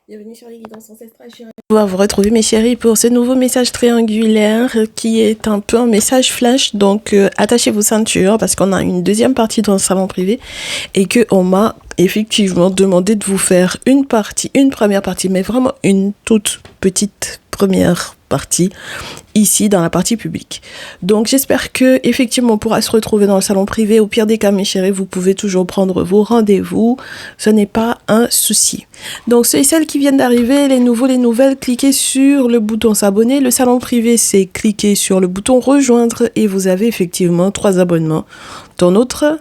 Bienvenue sur les guidances ancestrales chérie. On va vous retrouver mes chéris pour ce nouveau message triangulaire qui est un peu un message flash. Donc attachez vos ceintures parce qu'on a une deuxième partie dans le salon privé et qu'on m'a effectivement demandé de vous faire une première partie, mais vraiment une toute petite première partie ici dans la partie publique. Donc j'espère que effectivement on pourra se retrouver dans le salon privé. Au pire des cas mes chéris, vous pouvez toujours prendre vos rendez-vous, ce n'est pas un souci. Donc ceux et celles qui viennent d'arriver, les nouveaux, les nouvelles, cliquez sur le bouton s'abonner. Le salon privé, c'est cliquer sur le bouton rejoindre et vous avez effectivement 3 abonnements. Ton autre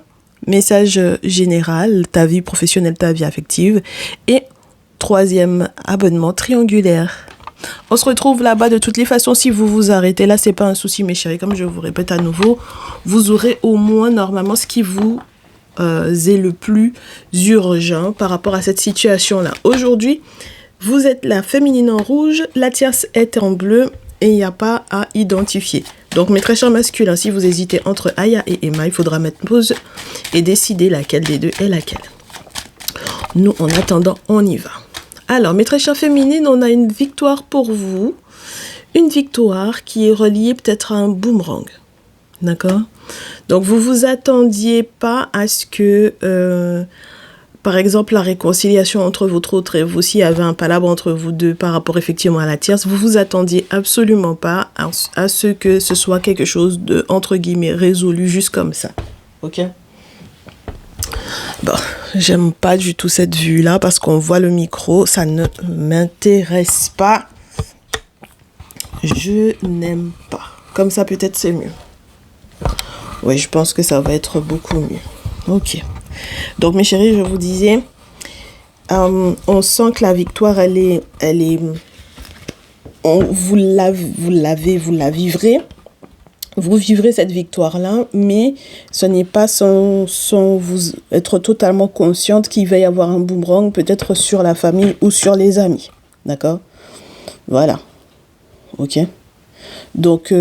message général, ta vie professionnelle, ta vie affective, et 3e abonnement triangulaire. On se retrouve là-bas de toutes les façons. Si vous vous arrêtez là, c'est pas un souci mes chéris. Comme je vous répète à nouveau, vous aurez au moins normalement ce qui vous est le plus urgent par rapport à cette situation-là. Aujourd'hui, vous êtes la féminine en rouge, la tierce est en bleu et il n'y a pas à identifier. Donc mes très chers masculins, si vous hésitez entre Aya et Emma, il faudra mettre pause et décider laquelle des deux est laquelle. Nous, en attendant, on y va. Alors, mes très chères féminines, on a une victoire pour vous. Une victoire qui est reliée peut-être à un boomerang. D'accord ? Donc, vous vous attendiez pas à ce que, par exemple, la réconciliation entre votre autre et vous, s'il y avait un palabre entre vous deux par rapport effectivement à la tierce, vous vous attendiez absolument pas à ce que ce soit quelque chose de, entre guillemets, résolu juste comme ça. Ok ? Bon, j'aime pas du tout cette vue-là parce qu'on voit le micro, ça ne m'intéresse pas. Je n'aime pas. Comme ça, peut-être c'est mieux. Oui, je pense que ça va être beaucoup mieux. Ok. Donc, mes chéris, je vous disais, on sent que la victoire, elle est, vous la vivrez. Vous vivrez cette victoire-là, mais ce n'est pas sans vous être totalement consciente qu'il va y avoir un boomerang, peut-être sur la famille ou sur les amis. D'accord ? Voilà. Ok ? Donc,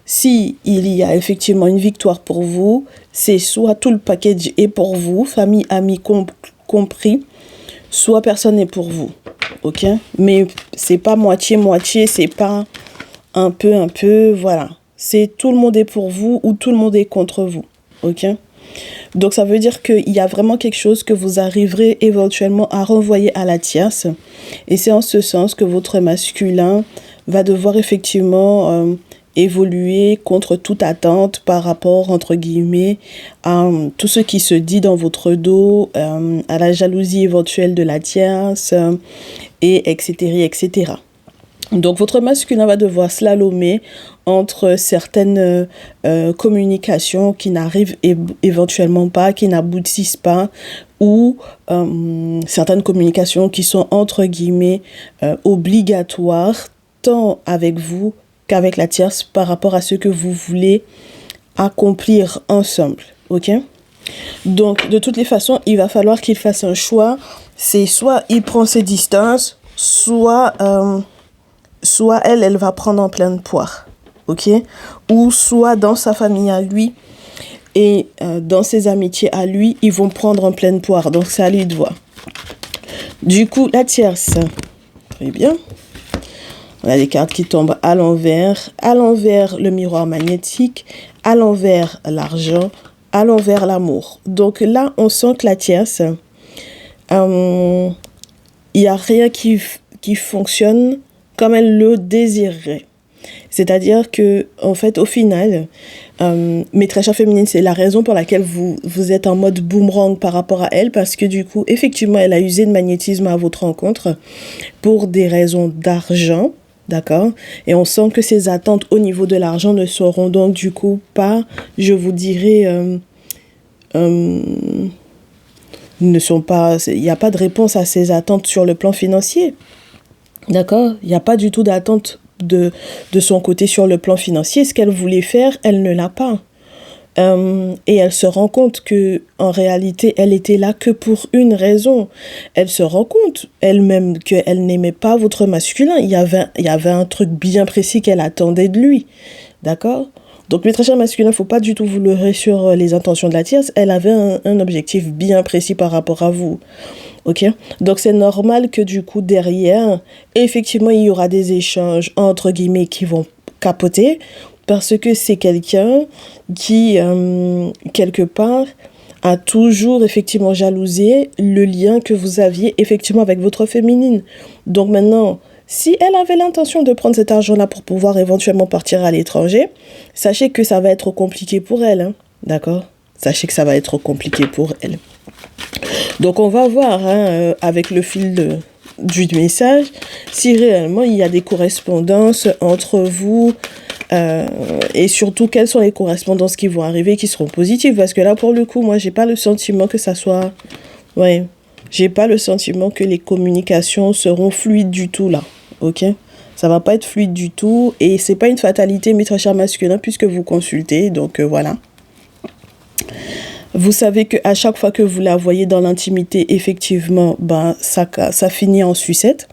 si il y a effectivement une victoire pour vous, c'est soit tout le package est pour vous, famille, amis compris, soit personne n'est pour vous. Ok ? Mais c'est pas moitié-moitié, c'est pas un peu, voilà. C'est tout le monde est pour vous ou tout le monde est contre vous. Ok ? Donc, ça veut dire qu'il y a vraiment quelque chose que vous arriverez éventuellement à renvoyer à la tierce. Et c'est en ce sens que votre masculin va devoir effectivement évoluer contre toute attente par rapport, entre guillemets, à tout ce qui se dit dans votre dos, à la jalousie éventuelle de la tierce, et etc., etc. Donc, votre masculin va devoir slalomer entre certaines communications qui n'arrivent éventuellement pas, qui n'aboutissent pas, ou certaines communications qui sont, entre guillemets, obligatoires, tant avec vous qu'avec la tierce par rapport à ce que vous voulez accomplir ensemble. Ok ? Donc, de toutes les façons, il va falloir qu'il fasse un choix. C'est soit il prend ses distances, soit elle va prendre en pleine poire, ok ? Ou soit dans sa famille à lui et dans ses amitiés à lui, ils vont prendre en pleine poire. Donc, c'est à lui de voir. Du coup, la tierce, très bien. On a des cartes qui tombent à l'envers le miroir magnétique, à l'envers l'argent, à l'envers l'amour. Donc là, on sent que la tierce, il n'y a rien qui fonctionne comme elle le désirerait. C'est-à-dire que, en fait, au final, mes très chères féminines, c'est la raison pour laquelle vous êtes en mode boomerang par rapport à elle, parce que du coup, effectivement, elle a usé de magnétisme à votre rencontre pour des raisons d'argent, d'accord ? Et on sent que ses attentes au niveau de l'argent ne seront donc du coup pas, je vous dirais, ne sont pas, il n'y a pas de réponse à ses attentes sur le plan financier. D'accord ? Il n'y a pas du tout d'attente de son côté sur le plan financier. Ce qu'elle voulait faire, elle ne l'a pas. Et elle se rend compte que en réalité, elle était là que pour une raison. Elle se rend compte elle-même qu'elle n'aimait pas votre masculin. Il y avait un truc bien précis qu'elle attendait de lui. D'accord ? Donc, mes très chers masculins, il ne faut pas du tout vous leurrer sur les intentions de la tierce. Elle avait un objectif bien précis par rapport à vous. Ok? Donc, c'est normal que du coup, derrière, effectivement, il y aura des échanges, entre guillemets, qui vont capoter parce que c'est quelqu'un qui, quelque part, a toujours effectivement jalousé le lien que vous aviez effectivement avec votre féminine. Donc maintenant, si elle avait l'intention de prendre cet argent-là pour pouvoir éventuellement partir à l'étranger, sachez que ça va être compliqué pour elle, hein, d'accord? Sachez que ça va être compliqué pour elle. Donc on va voir avec le fil du message si réellement il y a des correspondances entre vous et surtout quelles sont les correspondances qui vont arriver qui seront positives, parce que là pour le coup moi j'ai pas le sentiment que ça soit j'ai pas le sentiment que les communications seront fluides du tout là. Ok, ça va pas être fluide du tout et c'est pas une fatalité mes très chers masculins puisque vous consultez, donc voilà. Vous savez qu'à chaque fois que vous la voyez dans l'intimité, effectivement, ça finit en sucette.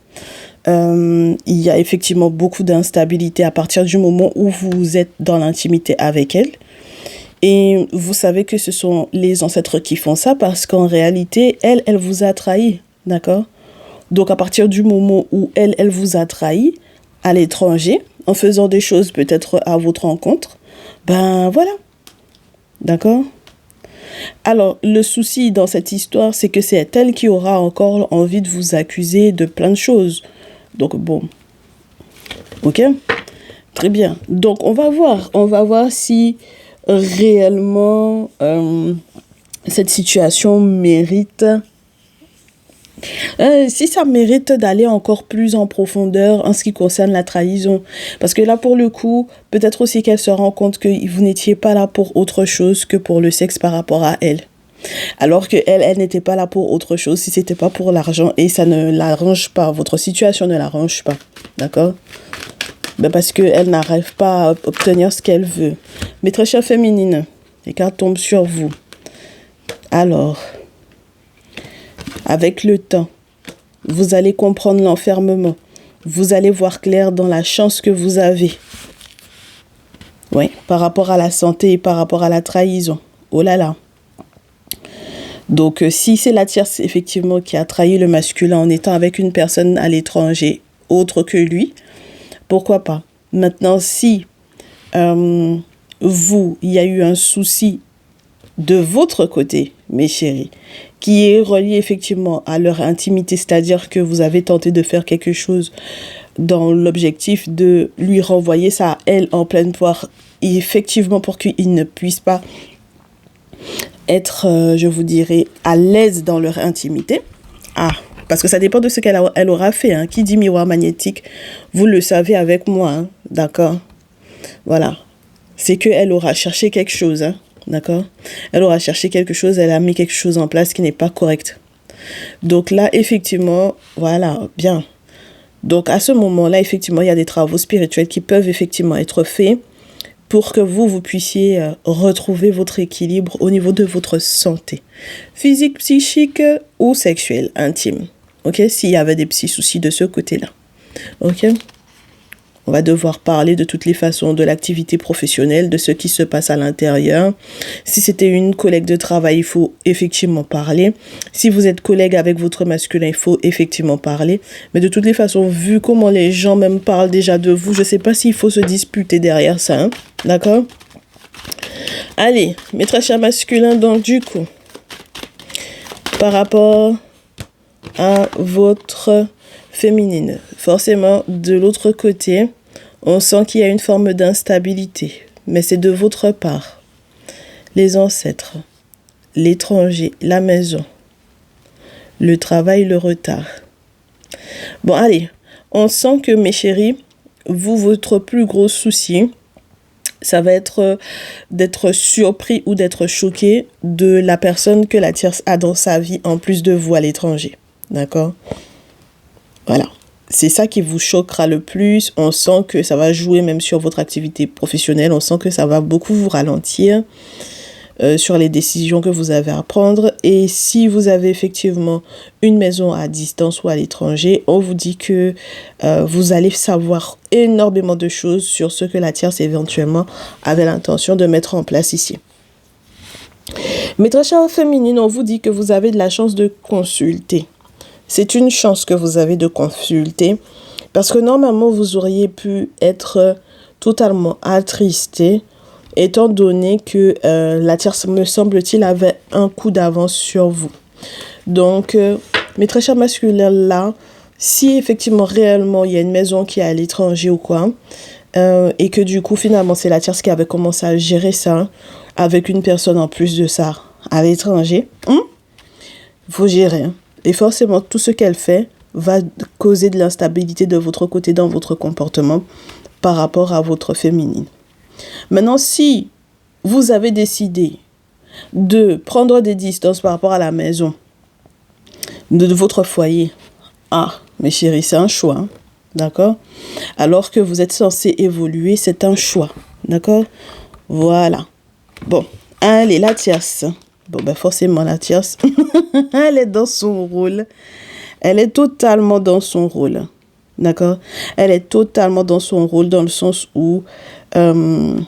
Il y a effectivement beaucoup d'instabilité à partir du moment où vous êtes dans l'intimité avec elle. Et vous savez que ce sont les ancêtres qui font ça parce qu'en réalité, elle vous a trahi. D'accord? Donc à partir du moment où elle vous a trahi à l'étranger, en faisant des choses peut-être à votre rencontre, voilà. D'accord? Alors, le souci dans cette histoire, c'est que c'est elle qui aura encore envie de vous accuser de plein de choses. Donc, bon. Ok? Très bien. Donc, on va voir si réellement cette situation mérite... si ça mérite d'aller encore plus en profondeur en ce qui concerne la trahison. Parce que là, pour le coup, peut-être aussi qu'elle se rend compte que vous n'étiez pas là pour autre chose que pour le sexe par rapport à elle. Alors que elle n'était pas là pour autre chose si c'était pas pour l'argent et ça ne l'arrange pas. Votre situation ne l'arrange pas. D'accord? Parce qu'elle n'arrive pas à obtenir ce qu'elle veut. Mais très chère féminine, les cartes tombent sur vous. Alors... avec le temps, vous allez comprendre l'enfermement. Vous allez voir clair dans la chance que vous avez. Oui, par rapport à la santé et par rapport à la trahison. Oh là là. Donc, si c'est la tierce, effectivement, qui a trahi le masculin en étant avec une personne à l'étranger autre que lui, pourquoi pas? Maintenant, si il y a eu un souci de votre côté, mes chéris, qui est relié effectivement à leur intimité, c'est-à-dire que vous avez tenté de faire quelque chose dans l'objectif de lui renvoyer ça à elle en pleine poire, et effectivement pour qu'il ne puisse pas être, je vous dirais, à l'aise dans leur intimité. Parce que ça dépend de ce qu'elle aura fait. Hein. Qui dit miroir magnétique, vous le savez avec moi, hein, d'accord? Voilà, c'est qu'elle aura cherché quelque chose, hein. D'accord? Elle aura cherché quelque chose, elle a mis quelque chose en place qui n'est pas correct. Donc là, effectivement, voilà, bien. Donc à ce moment-là, effectivement, il y a des travaux spirituels qui peuvent effectivement être faits pour que vous puissiez retrouver votre équilibre au niveau de votre santé physique, psychique ou sexuelle, intime. Ok? S'il y avait des petits soucis de ce côté-là. Ok? On va devoir parler de toutes les façons de l'activité professionnelle, de ce qui se passe à l'intérieur. Si c'était une collègue de travail, il faut effectivement parler. Si vous êtes collègue avec votre masculin, il faut effectivement parler. Mais de toutes les façons, vu comment les gens même parlent déjà de vous, je ne sais pas s'il faut se disputer derrière ça. Hein? D'accord? Allez, mes très chers masculins, donc du coup, par rapport à votre... féminine. Forcément, de l'autre côté, on sent qu'il y a une forme d'instabilité, mais c'est de votre part. Les ancêtres, l'étranger, la maison, le travail, le retard. Bon, allez, on sent que, mes chéris, votre plus gros souci, ça va être d'être surpris ou d'être choqué de la personne que la tierce a dans sa vie, en plus de vous à l'étranger. D'accord ? Voilà, c'est ça qui vous choquera le plus. On sent que ça va jouer même sur votre activité professionnelle. On sent que ça va beaucoup vous ralentir sur les décisions que vous avez à prendre. Et si vous avez effectivement une maison à distance ou à l'étranger, on vous dit que vous allez savoir énormément de choses sur ce que la tierce éventuellement avait l'intention de mettre en place ici. Mes très chères féminines, on vous dit que vous avez de la chance de consulter. C'est une chance que vous avez de consulter parce que normalement, vous auriez pu être totalement attristé étant donné que la tierce, me semble-t-il, avait un coup d'avance sur vous. Donc, mes très chers masculins là, si effectivement réellement il y a une maison qui est à l'étranger ou quoi, et que du coup finalement c'est la tierce qui avait commencé à gérer ça avec une personne en plus de ça à l'étranger, faut gérer. Et forcément tout ce qu'elle fait va causer de l'instabilité de votre côté dans votre comportement par rapport à votre féminine. Maintenant, si vous avez décidé de prendre des distances par rapport à la maison de votre foyer, mes chéris, c'est un choix, hein, d'accord? Alors que vous êtes censé évoluer, c'est un choix, d'accord? Voilà. Bon, allez, la tierce. Bon, ben forcément, la tierce, elle est dans son rôle. Elle est totalement dans son rôle, d'accord? Elle est totalement dans son rôle dans le sens où elle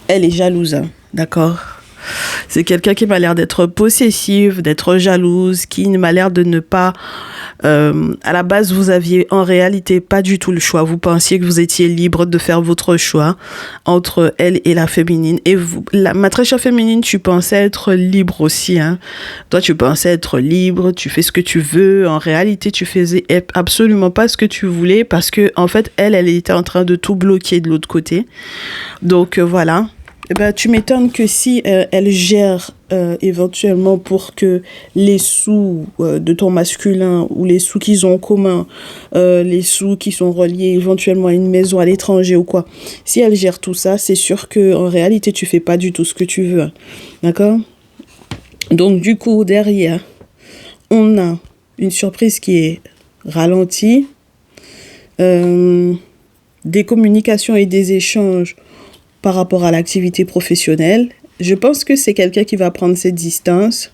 est jalouse, hein, d'accord? C'est quelqu'un qui m'a l'air d'être possessive, d'être jalouse, qui m'a l'air de ne pas... à la base, vous aviez en réalité pas du tout le choix. Vous pensiez que vous étiez libre de faire votre choix entre elle et la féminine. Et vous, ma très chère féminine, tu pensais être libre aussi, hein. Toi, tu pensais être libre, tu fais ce que tu veux. En réalité, tu faisais absolument pas ce que tu voulais parce que, en fait, elle était en train de tout bloquer de l'autre côté. Donc, voilà. Eh ben, tu m'étonnes que si elle gère éventuellement pour que les sous de ton masculin ou les sous qu'ils ont en commun, les sous qui sont reliés éventuellement à une maison à l'étranger ou quoi, si elle gère tout ça, c'est sûr que en réalité tu fais pas du tout ce que tu veux, hein. D'accord? Donc du coup derrière, on a une surprise qui est ralentie, des communications et des échanges par rapport à l'activité professionnelle. Je pense que c'est quelqu'un qui va prendre ses distances.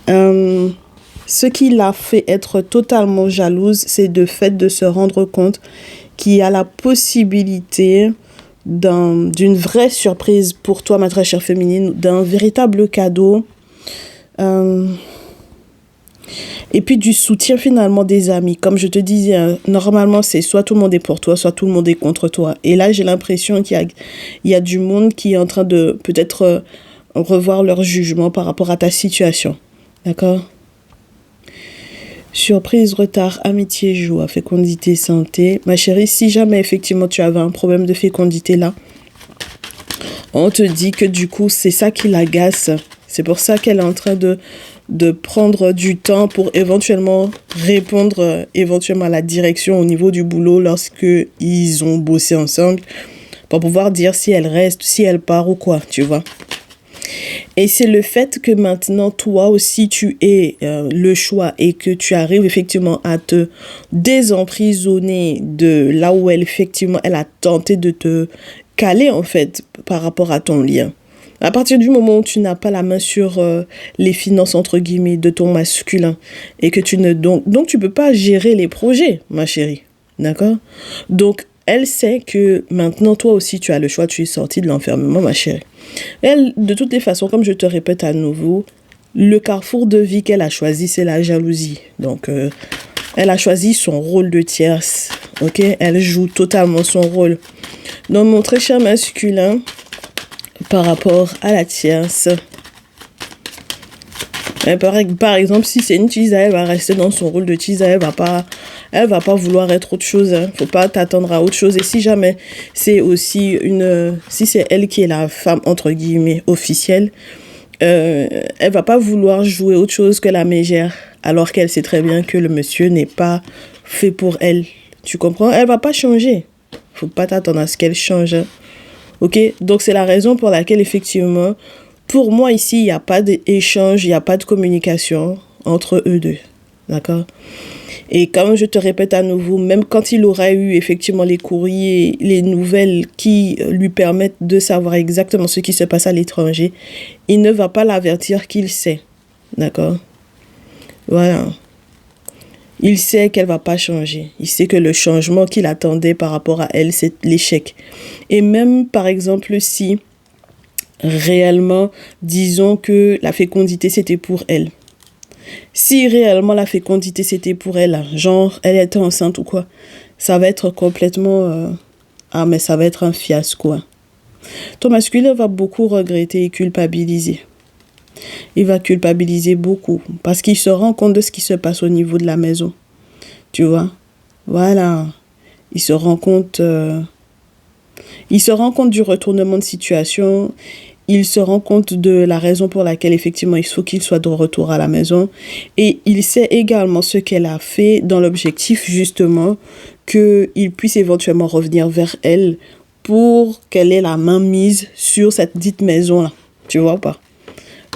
Ce qui l'a fait être totalement jalouse, c'est le fait de se rendre compte qu'il y a la possibilité d'une vraie surprise pour toi, ma très chère féminine, d'un véritable cadeau. Et puis du soutien finalement des amis. Comme je te disais, normalement c'est soit tout le monde est pour toi, soit tout le monde est contre toi. Et là j'ai l'impression qu'il y a du monde qui est en train de peut-être revoir leur jugement par rapport à ta situation. D'accord? Surprise, retard, amitié, joie, fécondité, santé. Ma chérie, si jamais effectivement tu avais un problème de fécondité là, on te dit que du coup c'est ça qui l'agace. C'est pour ça qu'elle est en train de prendre du temps pour éventuellement répondre éventuellement à la direction au niveau du boulot lorsque ils ont bossé ensemble pour pouvoir dire si elle reste, si elle part ou quoi, tu vois. Et c'est le fait que maintenant, toi aussi, tu aies le choix et que tu arrives effectivement à te désemprisonner de là où elle a tenté de te caler en fait par rapport à ton lien. À partir du moment où tu n'as pas la main sur les finances entre guillemets de ton masculin et que donc tu peux pas gérer les projets, ma chérie, d'accord? Donc elle sait que maintenant toi aussi tu as le choix, tu es sortie de l'enfermement, ma chérie. Elle, de toutes les façons, comme je te répète à nouveau, le carrefour de vie qu'elle a choisi, c'est la jalousie. Donc elle a choisi son rôle de tierce, ok? Elle joue totalement son rôle. Donc mon très cher masculin, par rapport à la tierce, par exemple, si c'est une Tisa, elle va rester dans son rôle de Tisa, elle va pas vouloir être autre chose, hein. Faut pas t'attendre à autre chose. Et si jamais c'est aussi si c'est elle qui est la femme entre guillemets officielle, elle va pas vouloir jouer autre chose que la mégère, alors qu'elle sait très bien que le monsieur n'est pas fait pour elle. Tu comprends? Elle va pas changer. Faut pas t'attendre à ce qu'elle change, hein. Ok, donc c'est la raison pour laquelle effectivement, pour moi ici, il n'y a pas d'échange, il n'y a pas de communication entre eux deux, d'accord? Et comme je te répète à nouveau, même quand il aura eu effectivement les courriers, les nouvelles qui lui permettent de savoir exactement ce qui se passe à l'étranger, il ne va pas l'avertir qu'il sait, d'accord? Voilà. Il sait qu'elle va pas changer. Il sait que le changement qu'il attendait par rapport à elle, c'est l'échec. Et même, par exemple, si réellement, disons que la fécondité, c'était pour elle. Si réellement la fécondité c'était pour elle, là, genre elle était enceinte ou quoi, ça va être complètement... Ah, mais ça va être un fiasco, hein. Ton masculin va beaucoup regretter et culpabiliser. Il va culpabiliser beaucoup parce qu'il se rend compte de ce qui se passe au niveau de la maison. Tu vois? Voilà. Il se rend compte... il se rend compte du retournement de situation. Il se rend compte de la raison pour laquelle, effectivement, il faut qu'il soit de retour à la maison. Et il sait également ce qu'elle a fait dans l'objectif, justement, qu'il puisse éventuellement revenir vers elle pour qu'elle ait la main mise sur cette dite maison-là. Tu vois pas?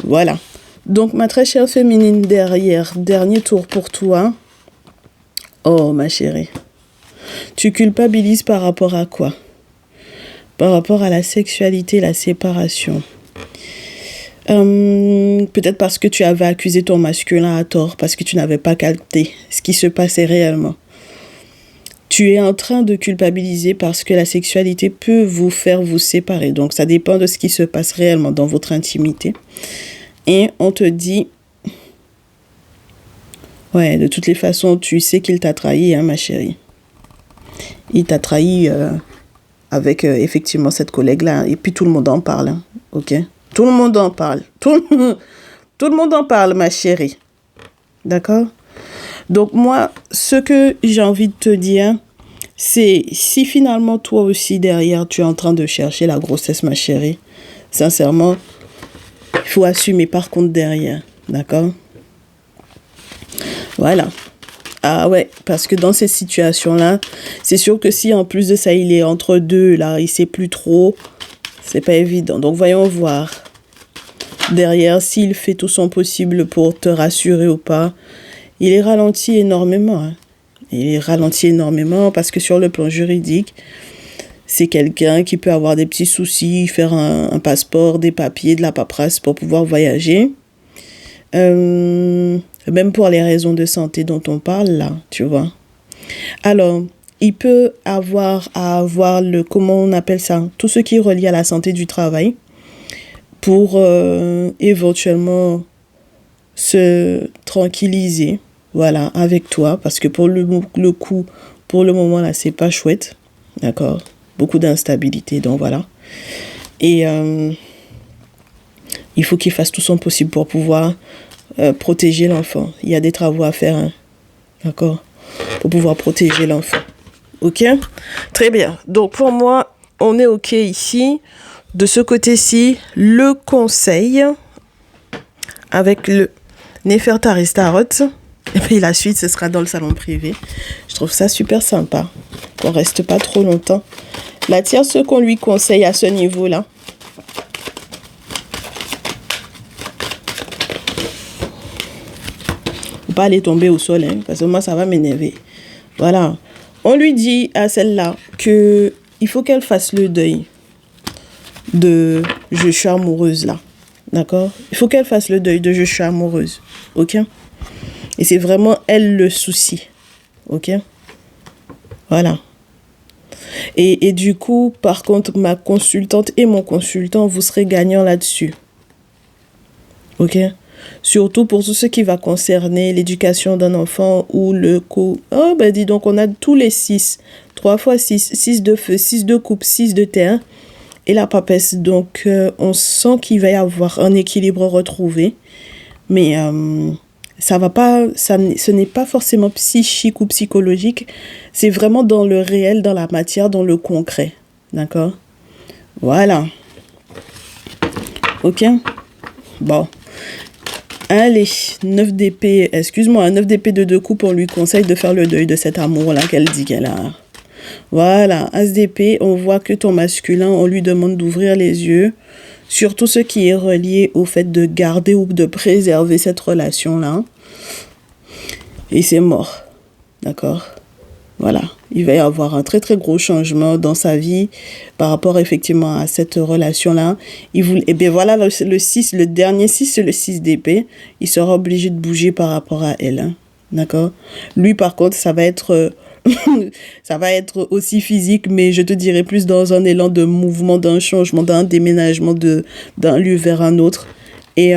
Voilà. Donc, ma très chère féminine derrière, dernier tour pour toi. Oh, ma chérie. Tu culpabilises par rapport à quoi? Par rapport à la sexualité, la séparation. Peut-être parce que tu avais accusé ton masculin à tort, parce que tu n'avais pas capté ce qui se passait réellement. Tu es en train de culpabiliser parce que la sexualité peut vous faire vous séparer. Donc, ça dépend de ce qui se passe réellement dans votre intimité. Et on te dit, ouais, de toutes les façons, tu sais qu'il t'a trahi, hein, ma chérie. Il t'a trahi avec effectivement cette collègue-là. Et puis, tout le monde en parle, hein, ok? Tout le monde en parle. Tout le monde en parle, ma chérie. D'accord? Donc, moi, ce que j'ai envie de te dire, c'est si finalement, toi aussi, derrière, tu es en train de chercher la grossesse, ma chérie, sincèrement, il faut assumer par contre derrière. D'accord? Voilà. Ah ouais, parce que dans ces situations-là, c'est sûr que si en plus de ça, il est entre deux, là, il sait plus trop, c'est pas évident. Donc, voyons voir derrière s'il fait tout son possible pour te rassurer ou pas. Il est ralenti énormément, hein. Il est ralenti énormément parce que sur le plan juridique, c'est quelqu'un qui peut avoir des petits soucis, faire un passeport, des papiers, de la paperasse pour pouvoir voyager. Même pour les raisons de santé dont on parle là, tu vois. Alors, il peut avoir comment on appelle ça, tout ce qui est relié à la santé du travail pour éventuellement se tranquilliser, voilà, avec toi, parce que pour le coup, pour le moment là, c'est pas chouette, d'accord, beaucoup d'instabilité, donc voilà. Et il faut qu'il fasse tout son possible pour pouvoir protéger l'enfant. Il y a des travaux à faire, hein, d'accord, pour pouvoir protéger l'enfant. Ok? Très bien. Donc pour moi, on est ok ici. De ce côté-ci, le conseil avec le Néfertari Tarot. Et puis la suite, ce sera dans le salon privé. Je trouve ça super sympa. Qu'on reste pas trop longtemps. La tierce, ce qu'on lui conseille à ce niveau-là. Faut pas aller tomber au sol, hein, parce que moi, ça va m'énerver. Voilà. On lui dit à celle-là que il faut qu'elle fasse le deuil de je suis amoureuse là. D'accord? Il faut qu'elle fasse le deuil de je suis amoureuse. Ok? Et c'est vraiment elle le souci. Ok? Voilà. Et du coup, par contre, ma consultante et mon consultant, vous serez gagnants là-dessus. Ok? Surtout pour tout ce qui va concerner l'éducation d'un enfant ou le coup. Oh, ben dis donc, on a tous les 6. 3 fois 6. 6 de feu, 6 de coupe, 6 de terre. Et la papesse. Donc, on sent qu'il va y avoir un équilibre retrouvé. Mais ça va pas, ce n'est pas forcément psychique ou psychologique. C'est vraiment dans le réel, dans la matière, dans le concret. D'accord? Voilà. Ok? Bon. Allez, 9 d'épée, excuse-moi, 9 d'épée de 2 coups, on lui conseille de faire le deuil de cet amour-là qu'elle dit qu'elle a. Voilà, As d'épée, on voit que ton masculin, on lui demande d'ouvrir les yeux sur tout ce qui est relié au fait de garder ou de préserver cette relation-là. Et c'est mort, d'accord? Voilà, il va y avoir un très très gros changement dans sa vie par rapport effectivement à cette relation-là. Et bien voilà, le 6, le dernier 6, c'est le 6 d'épée. Il sera obligé de bouger par rapport à elle, hein, d'accord? Lui par contre, ça va être ça va être aussi physique, mais je te dirais plus dans un élan de mouvement, d'un changement, d'un déménagement d'un lieu vers un autre. Et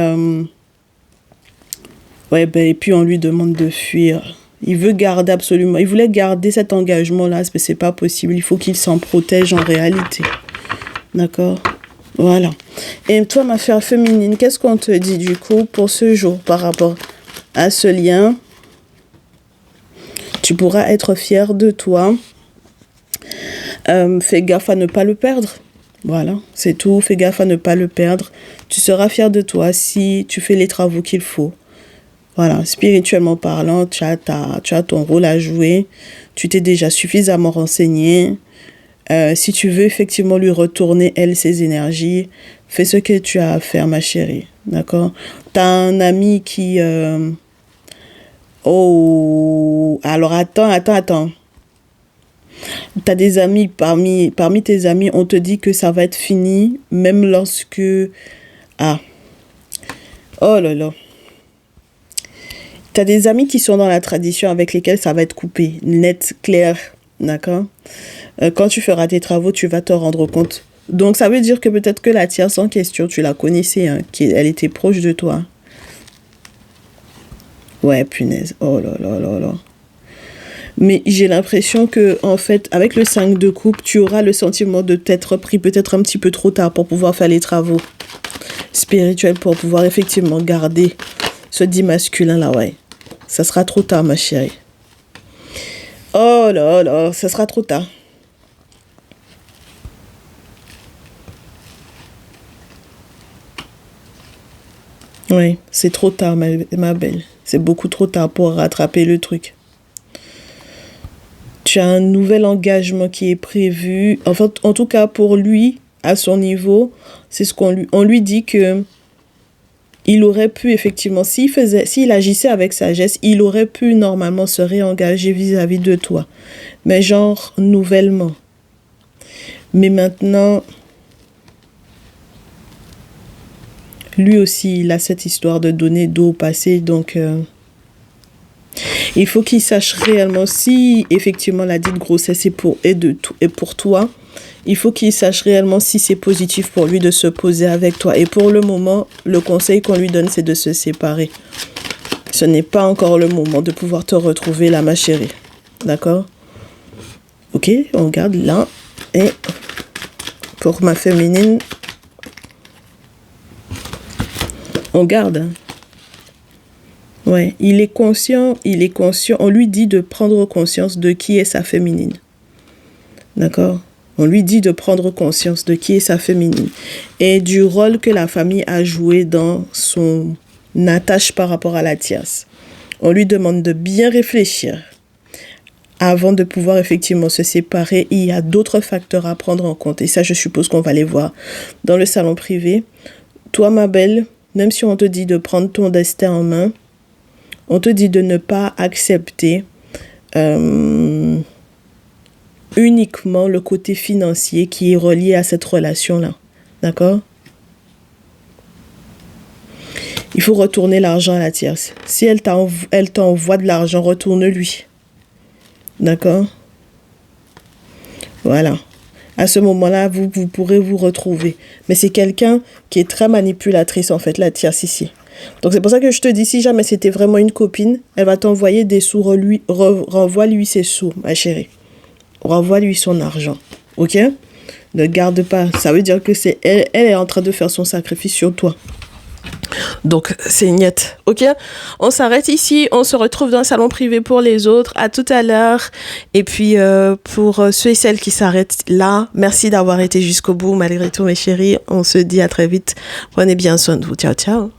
Ouais, ben, et puis on lui demande de fuir. Il veut garder absolument... Il voulait garder cet engagement-là, mais c'est pas possible. Il faut qu'il s'en protège en réalité. D'accord? Voilà. Et toi, ma chère féminine, qu'est-ce qu'on te dit du coup pour ce jour par rapport à ce lien? Tu pourras être fière de toi. Fais gaffe à ne pas le perdre. Voilà, c'est tout. Fais gaffe à ne pas le perdre. Tu seras fière de toi si tu fais les travaux qu'il faut. Voilà, spirituellement parlant, tu as ton rôle à jouer. Tu t'es déjà suffisamment renseigné. Si tu veux effectivement lui retourner, elle, ses énergies, fais ce que tu as à faire, ma chérie. D'accord? T'as un ami qui... Oh, alors attends. T'as des amis, parmi tes amis, on te dit que ça va être fini, même lorsque... Ah, oh là là. T'as des amis qui sont dans la tradition avec lesquels ça va être coupé, net, clair, d'accord? Quand tu feras tes travaux, tu vas te rendre compte. Donc, ça veut dire que peut-être que la tierce en question, tu la connaissais, hein, elle était proche de toi. Ouais, punaise. Oh là là là là. Mais j'ai l'impression que, en fait, avec le 5 de coupe, tu auras le sentiment de t'être pris peut-être un petit peu trop tard pour pouvoir faire les travaux spirituels, pour pouvoir effectivement garder ce dit masculin-là, ouais. Ça sera trop tard, ma chérie. Oh là là, ça sera trop tard. Oui, c'est trop tard, ma belle. C'est beaucoup trop tard pour rattraper le truc. Tu as un nouvel engagement qui est prévu. Enfin, en tout cas, pour lui, à son niveau, c'est ce on lui dit que il aurait pu, effectivement, s'il agissait avec sagesse, il aurait pu normalement se réengager vis-à-vis de toi. Mais genre, nouvellement. Mais maintenant, lui aussi, il a cette histoire de donner d'eau au passé, donc... il faut qu'il sache réellement si effectivement la dite grossesse est pour toi. Il faut qu'il sache réellement si c'est positif pour lui de se poser avec toi. Et pour le moment, le conseil qu'on lui donne, c'est de se séparer. Ce n'est pas encore le moment de pouvoir te retrouver là, ma chérie. D'accord? Ok, on garde là. Et pour ma féminine, on garde. Ouais, il est conscient, on lui dit de prendre conscience de qui est sa féminine. D'accord? On lui dit de prendre conscience de qui est sa féminine et du rôle que la famille a joué dans son attache par rapport à la tierce. On lui demande de bien réfléchir avant de pouvoir effectivement se séparer. Il y a d'autres facteurs à prendre en compte et ça, je suppose qu'on va les voir dans le salon privé. Toi, ma belle, même si on te dit de prendre ton destin en main, on te dit de ne pas accepter uniquement le côté financier qui est relié à cette relation-là. D'accord? Il faut retourner l'argent à la tierce. Si elle t'envoie de l'argent, retourne-lui. D'accord? Voilà. À ce moment-là, vous pourrez vous retrouver. Mais c'est quelqu'un qui est très manipulatrice, en fait, la tierce ici. Donc, c'est pour ça que je te dis, si jamais c'était vraiment une copine, elle va t'envoyer des sous, renvoie-lui ses sous, ma chérie. Renvoie-lui son argent. Ok? Ne garde pas. Ça veut dire que elle est en train de faire son sacrifice sur toi. Donc, c'est niette. Ok? On s'arrête ici. On se retrouve dans le salon privé pour les autres. À tout à l'heure. Et puis, pour ceux et celles qui s'arrêtent là, merci d'avoir été jusqu'au bout, malgré tout, mes chéris. On se dit à très vite. Prenez bien soin de vous. Ciao, ciao.